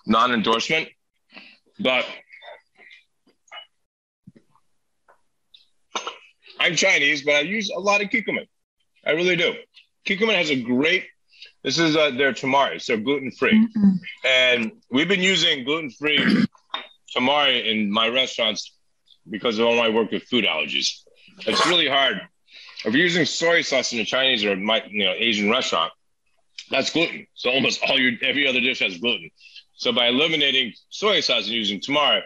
non-endorsement. But I'm Chinese, but I use a lot of kikkoman. I really do. Kikkoman has this is their tamari, so gluten-free. Mm-hmm. And we've been using gluten-free tamari in my restaurants because of all my work with food allergies. It's really hard. If you're using soy sauce in a Chinese or Asian restaurant, that's gluten. So almost every other dish has gluten. So by eliminating soy sauce and using tamari,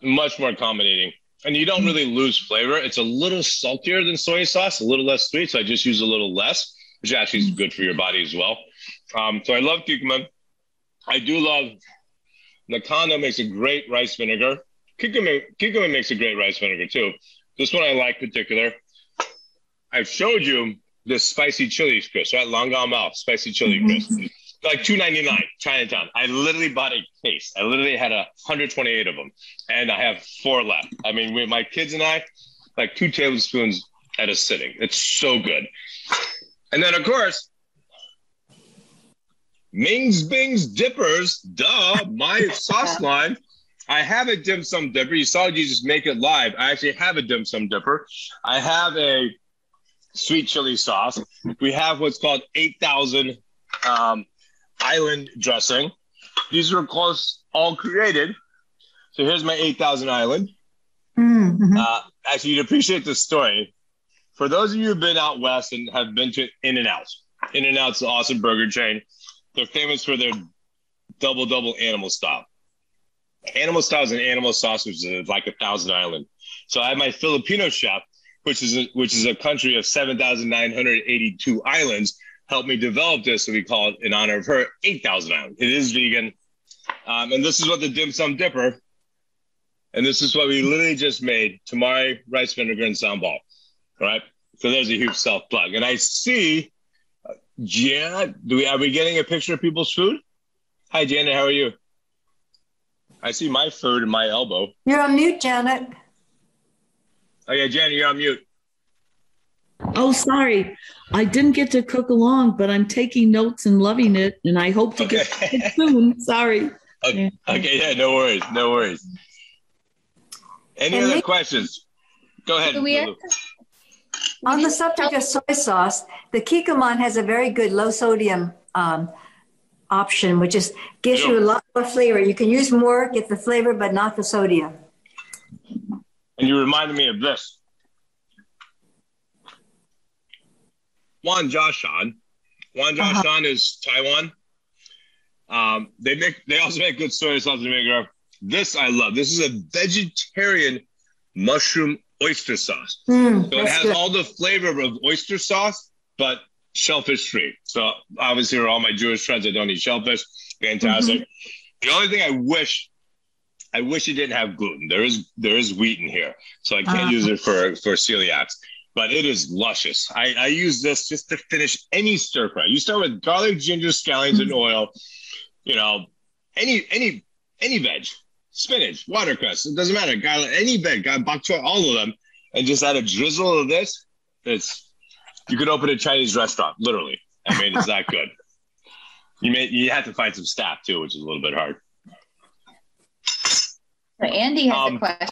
much more accommodating. And you don't really lose flavor. It's a little saltier than soy sauce, a little less sweet. So I just use a little less, which actually is good for your body as well. So I love kikkoman. I do love Nakano makes a great rice vinegar. Kikkoman makes a great rice vinegar too. This one I like particular. I've showed you this spicy chili crisp, right? Longan Mao spicy chili crisp. Like $2.99, Chinatown. I literally bought a case. I literally had 128 of them, and I have 4 left. I mean, with my kids and I, like 2 tablespoons at a sitting. It's so good. And then, of course, Mings Bings dippers, duh, my sauce line. I have a dim sum dipper. You saw Jesus make it live. I actually have a dim sum dipper. I have a sweet chili sauce. We have what's called 8,000 island dressing. These were all created. So here's my 8,000 island. Mm-hmm. Actually, you'd appreciate this story. For those of you who've been out west and have been to In-N-Out. In-N-Out's an awesome burger chain. They're famous for their double animal style. Animal style is an animal sauce, which is like 1,000 island. So I have my Filipino chef, which is a country of 7,982 islands, helped me develop this, so we call it, in honor of her, 8,000 island. It is vegan. And this is what the dim sum dipper, and this is what we literally just made, tamari, rice vinegar, and sambal. All right? So there's a huge self-plug. And I see, Janet, are we getting a picture of people's food? Hi, Janet, how are you? I see my food in my elbow. You're on mute, Janet. Oh, yeah, Janet, you're on mute. Oh, sorry. I didn't get to cook along, but I'm taking notes and loving it, and I hope to get it soon. Sorry. Okay, yeah, no worries. Any other questions? Go ahead. On the subject of soy sauce, the kikkoman has a very good low sodium option, which gives you a lot more flavor. You can use more, get the flavor, but not the sodium. And you reminded me of this. Wanjiashan is Taiwan. They also make good soy sauce and vinegar. This I love. This is a vegetarian mushroom oyster sauce. So it has all the flavor of oyster sauce, but shellfish free. So obviously for all my Jewish friends that don't eat shellfish, fantastic. Mm-hmm. The only thing I wish it didn't have gluten. There is wheat in here, so I can't use it for celiacs. But it is luscious. I use this just to finish any stir fry. You start with garlic, ginger, scallions, and oil. You know, any veg, spinach, watercress. It doesn't matter. Garlic, any veg, bok choy, all of them, and just add a drizzle of this. You could open a Chinese restaurant, literally. I mean, it's that good. You have to find some staff too, which is a little bit hard. So Andy has a question.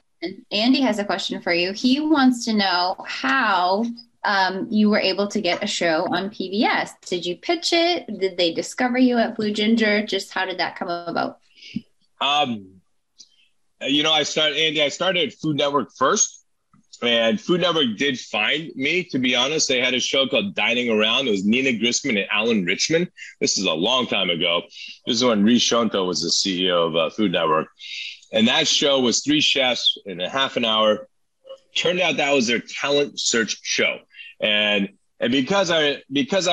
Andy has a question for you. He wants to know how you were able to get a show on PBS. Did you pitch it? Did they discover you at Blue Ginger? Just how did that come about? I started at Food Network first. And Food Network did find me, to be honest. They had a show called Dining Around. It was Nina Grisman and Alan Richman. This is a long time ago. This is when Reese Shonto was the CEO of Food Network. And that show was 3 chefs in a half an hour. Turned out that was their talent search show. And because I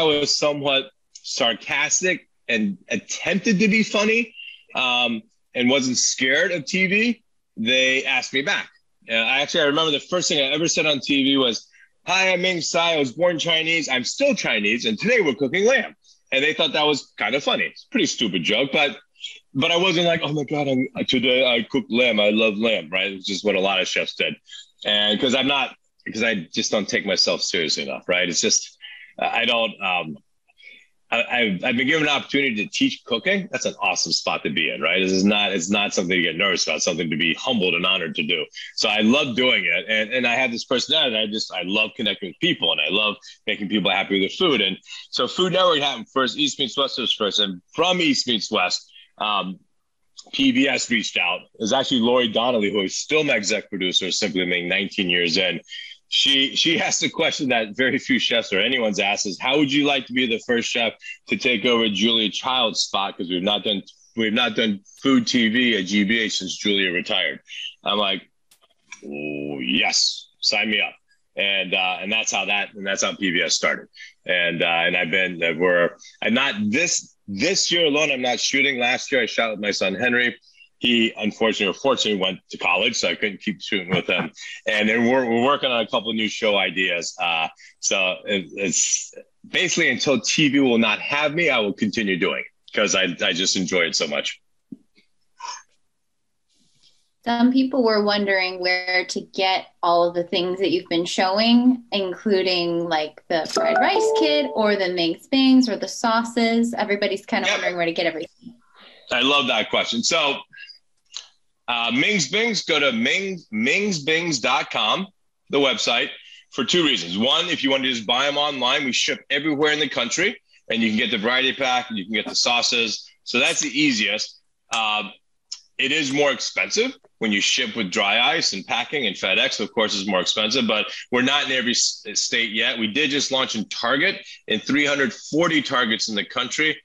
was somewhat sarcastic and attempted to be funny and wasn't scared of TV, they asked me back. I remember the first thing I ever said on TV was, "Hi, I'm Ming Tsai. I was born Chinese. I'm still Chinese. And today we're cooking lamb." and they thought that was kind of funny. It's a pretty stupid joke, but I wasn't like, oh my God, today I cooked lamb. I love lamb, right? It's just what a lot of chefs did. And because I just don't take myself seriously enough, right? It's just, I don't, I've been given an opportunity to teach cooking. That's an awesome spot to be in, right? It's not something to get nervous about, something to be humbled and honored to do. So I love doing it. And I have this personality. I love connecting with people, and I love making people happy with their food. And so Food Network happened first, East Meets West was first. And from East Meets West, PBS reached out. It was actually Lori Donnelly, who is still my exec producer, Simply Ming, 19 years in. She asked a question that very few chefs or anyone's asked is, how would you like to be the first chef to take over Julia Child's spot? Because we've not done food TV at GBH since Julia retired. I'm like, oh yes, sign me up. And that's how PBS started. And not this year alone, I'm not shooting. Last year I shot with my son Henry. He unfortunately went to college, so I couldn't keep shooting with him. And then we're working on a couple of new show ideas. So it's basically until TV will not have me, I will continue doing it because I just enjoy it so much. Some people were wondering where to get all of the things that you've been showing, including like the fried rice kit or the Mings Bings or the sauces. Everybody's kind of wondering where to get everything. I love that question. So Mings Bings, go to mingsbings.com, the website, for two reasons. One, if you want to just buy them online, we ship everywhere in the country, and you can get the variety pack, and you can get the sauces. So that's the easiest. It is more expensive when you ship with dry ice and packing, and FedEx, of course, is more expensive, but we're not in every state yet. We did just launch in Target in 340 Targets in the country.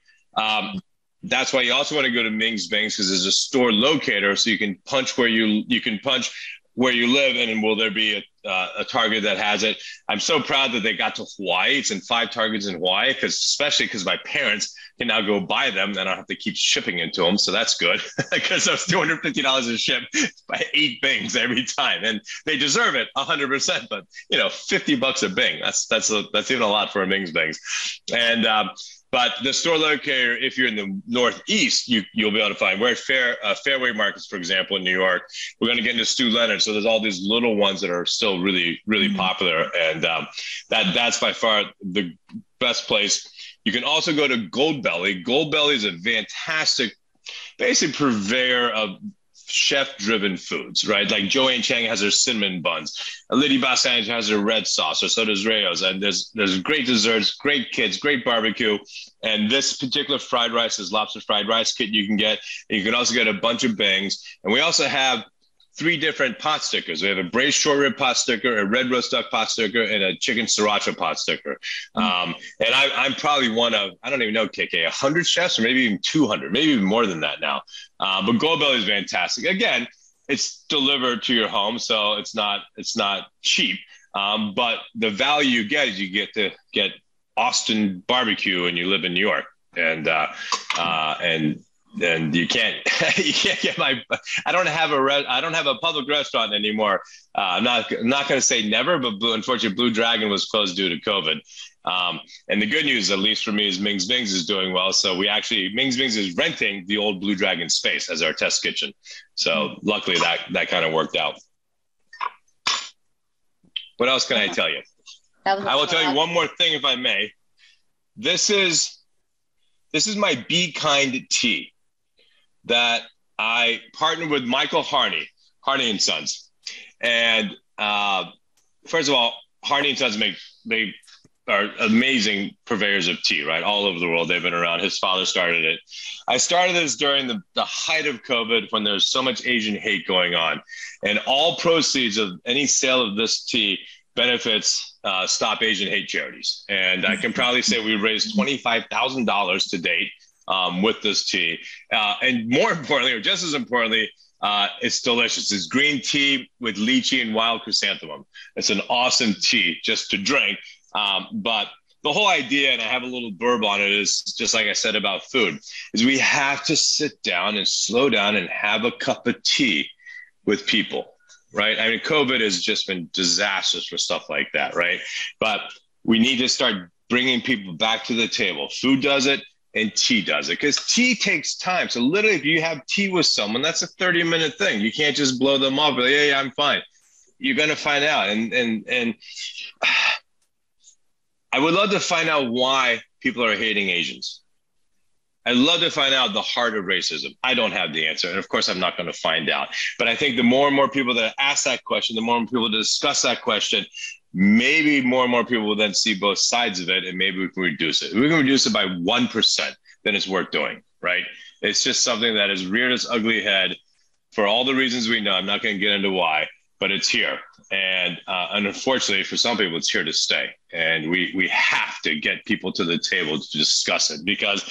That's why you also want to go to Mings Bings, because there's a store locator, so you can punch where you live, and will there be a Target that has it. I'm so proud that they got to Hawaii. It's in 5 Targets in Hawaii, especially because my parents can now go buy them, and I don't have to keep shipping it to them. So that's good, because those $250 a ship by 8 Bings every time, and they deserve it 100%. But $50 a Bing, that's even a lot for a Mings Bings. And but the store locator, if you're in the Northeast, you'll be able to find. We're at Fairway Markets, for example, in New York. We're going to get into Stu Leonard. So there's all these little ones that are still really, really popular. And that's by far the best place. You can also go to Goldbelly. Goldbelly is a fantastic, basic purveyor of chef-driven foods, right? Like Joanne Chang has her cinnamon buns. Lydia Bassan has her red sauce, or so does Rayos. And there's great desserts, great kids, great barbecue. And this particular fried rice is lobster fried rice kit you can get. And you can also get a bunch of bangs. And we also have 3 different pot stickers. We have a braised short rib pot sticker, a red roast duck pot sticker, and a chicken sriracha pot sticker. And I'm probably one of, I don't even know, KK, 100 chefs, or maybe even 200, maybe even more than that now. But Goldbelly is fantastic. Again, it's delivered to your home, so it's not cheap. But the value you get is you get to get Austin barbecue, and you live in New York, and you can't get I don't have a public restaurant anymore. I'm not going to say never, but unfortunately Blue Dragon was closed due to COVID. And the good news, at least for me, is Mings Bings is doing well. So Mings Bings is renting the old Blue Dragon space as our test kitchen. So luckily that kind of worked out. What else can I tell you? I will tell you one more thing, if I may. This is my Be Kind tea that I partnered with Michael Harney and Sons. And first of all, Harney and Sons they are amazing purveyors of tea, right? All over the world. They've been around. His father started it. I started this during the height of COVID, when there's so much Asian hate going on. And all proceeds of any sale of this tea benefits Stop Asian Hate charities. And I can proudly say we raised $25,000 to date with this tea. And more importantly, or just as importantly, it's delicious. It's green tea with lychee and wild chrysanthemum. It's an awesome tea just to drink. But the whole idea, and I have a little blurb on it, is just like I said about food, is we have to sit down and slow down and have a cup of tea with people, right? I mean, COVID has just been disastrous for stuff like that, right? But we need to start bringing people back to the table. Food does it, and tea does it, because tea takes time. So literally, if you have tea with someone, that's a 30-minute thing. You can't just blow them off. Like, yeah, I'm fine. You're going to find out. And I would love to find out why people are hating Asians. I'd love to find out the heart of racism. I don't have the answer. And of course, I'm not going to find out. But I think the more and more people that ask that question, the more and more people discuss that question, maybe more and more people will then see both sides of it, and maybe we can reduce it. If we can reduce it by 1%, then it's worth doing, right? It's just something that has reared its ugly head for all the reasons we know. I'm not going to get into why, but it's here. And unfortunately, for some people, it's here to stay. And we have to get people to the table to discuss it, because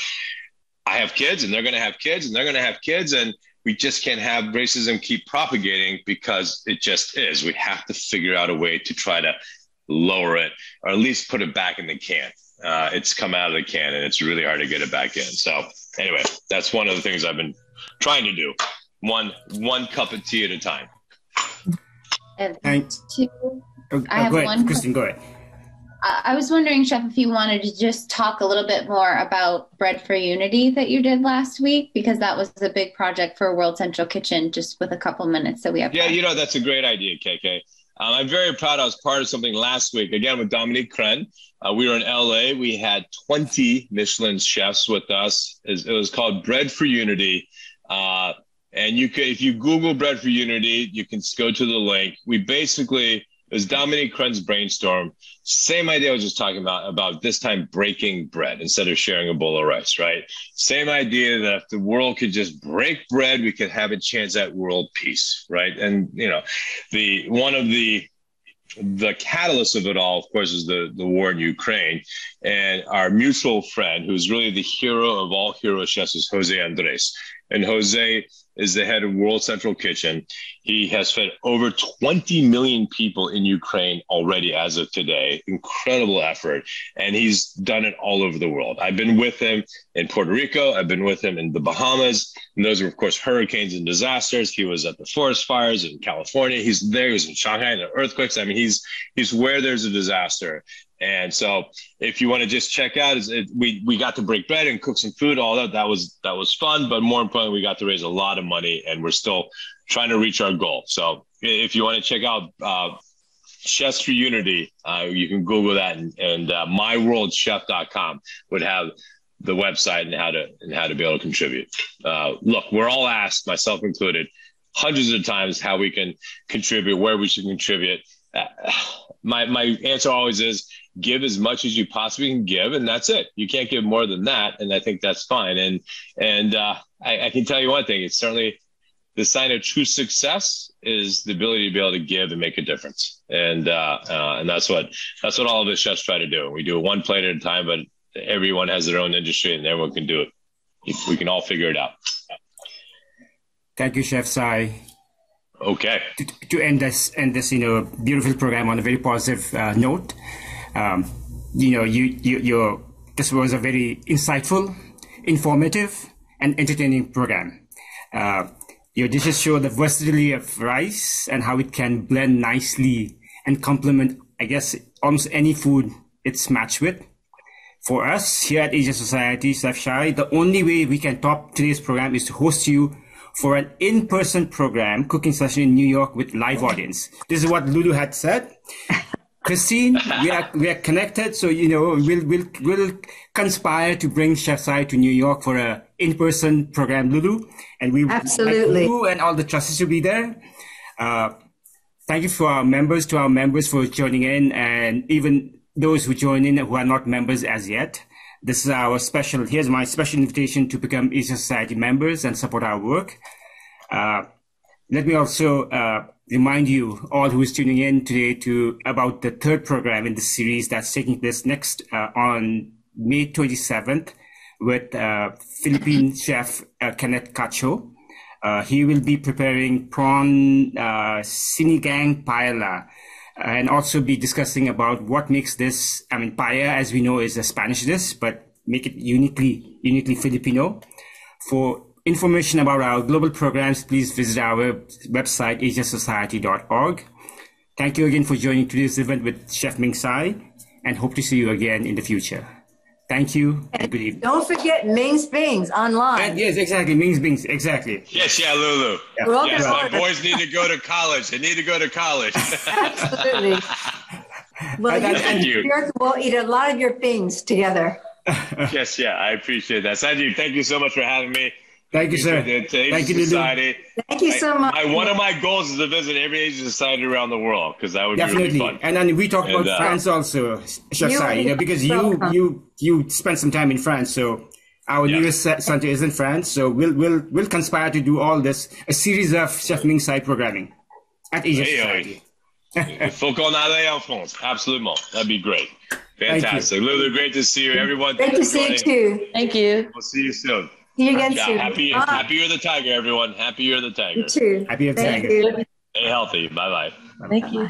I have kids and they're going to have kids and they're going to have kids. And we just can't have racism keep propagating, because it just is. We have to figure out a way to try to lower it, or at least put it back in the can. It's come out of the can and it's really hard to get it back in. So anyway, that's one of the things I've been trying to do. One cup of tea at a time. Thanks. I have go ahead, one. Kristen, go ahead. I was wondering, Chef, if you wanted to just talk a little bit more about Bread for Unity that you did last week, because that was a big project for World Central Kitchen, just with a couple minutes that we have. Yeah, that's a great idea, KK. I'm very proud. I was part of something last week, again, with Dominique Crenn. We were in LA. We had 20 Michelin chefs with us. It was called Bread for Unity. And you could, if you Google Bread for Unity, you can go to the link. It was Dominique Crenn's brainstorm. Same idea I was just talking about this time breaking bread instead of sharing a bowl of rice, right? Same idea that if the world could just break bread, we could have a chance at world peace, right? And, one of the catalyst of it all, of course, is the war in Ukraine. And our mutual friend, who's really the hero of all hero chefs, is Jose Andres. And Jose is the head of World Central Kitchen. He has fed over 20 million people in Ukraine already as of today. Incredible effort. And he's done it all over the world. I've been with him in Puerto Rico. I've been with him in the Bahamas. And those were, of course, hurricanes and disasters. He was at the forest fires in California. He's there. He was in Shanghai and the earthquakes. I mean, he's where there's a disaster. And so if you want to just check out, we got to break bread and cook some food, all that. That was fun. But more importantly, we got to raise a lot of money, and we're still trying to reach our goal. So if you want to check out Chefs for Unity, you can Google that, and myworldchef.com would have the website and how to be able to contribute. Look, we're all asked, myself included, hundreds of times how we can contribute, where we should contribute. My answer always is give as much as you possibly can give, and that's it. You can't give more than that, and I think that's fine. And I can tell you one thing: it's certainly the sign of true success is the ability to be able to give and make a difference. And that's what all of us chefs try to do. We do it one plate at a time, but everyone has their own industry, and everyone can do it. We can all figure it out. Thank you, Chef Tsai. Okay. To end this, beautiful program on a very positive note. This was a very insightful, informative, and entertaining program. Your dishes show the versatility of rice and how it can blend nicely and complement, I guess, almost any food it's matched with. For us here at Asia Society, Chef Shai, the only way we can top today's program is to host you for an in-person program, cooking session in New York with live audience. This is what Lulu had said. Christine, we are connected, so we'll conspire to bring Chef Tsai to New York for a in-person program, Lulu, and we absolutely, Lulu and all the trustees will be there. Thank you to our members for joining in, and even those who join in who are not members as yet. This is here's my special invitation to become Asia Society members and support our work. Let me also remind you all who is tuning in today about the third program in this series that's taking place next on May 27th with Philippine chef Kenneth Cacho. He will be preparing prawn sinigang paella, and also be discussing about what makes this, paella, as we know, is a Spanish dish, but make it uniquely Filipino. For information about our global programs, please visit our website, asiasociety.org. Thank you again for joining today's event with Chef Ming Tsai. and hope to see you again in the future. Thank you and good evening. Don't forget Mings Bings online. And yes, exactly. Mings Bings, exactly. Yes, yeah, Lulu. Yeah. Yes, my boys need to go to college. They need to go to college. Absolutely. Well, thank you. We'll eat a lot of your things together. Yes, yeah, I appreciate that. Sanjeev, thank you so much for having me. Thank you, sir. Thank you, Society. Thank you so much. One of my goals is to visit every Asian society around the world because that would be really fun. And then we talk about France also, Chef Tsai, because you spent some time in France, so our newest center is in France, so we'll conspire to do all this, a series of Chef Ming Tsai programming at Asian Society. Il faut qu'on aille en France. Absolument. That'd be great. Fantastic. Lulu, great to see you. Everyone. Great to see you too. Thank you. We'll see you soon. See you again soon. Happy Year of the Tiger, everyone. Happy Year of the Tiger. You too. Happy Year of the Tiger. You. Stay healthy. Bye-bye. Thank you.